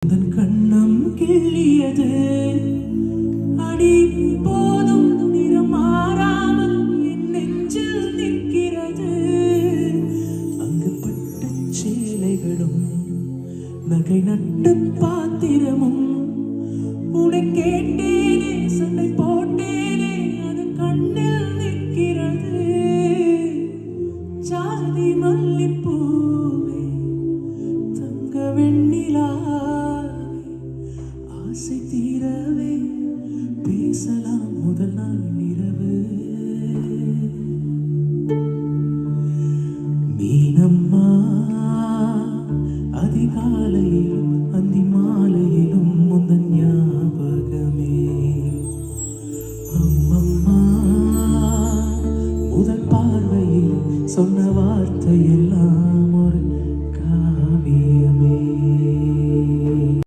தன் கண்ணம் கிள்ளியது அடி போதும் நிறம் மாறாமல் என் நெஞ்சில் நிற்கிறது. அங்கு பட்டு சேலைகளும் நகை நட்டு பாத்திரமும்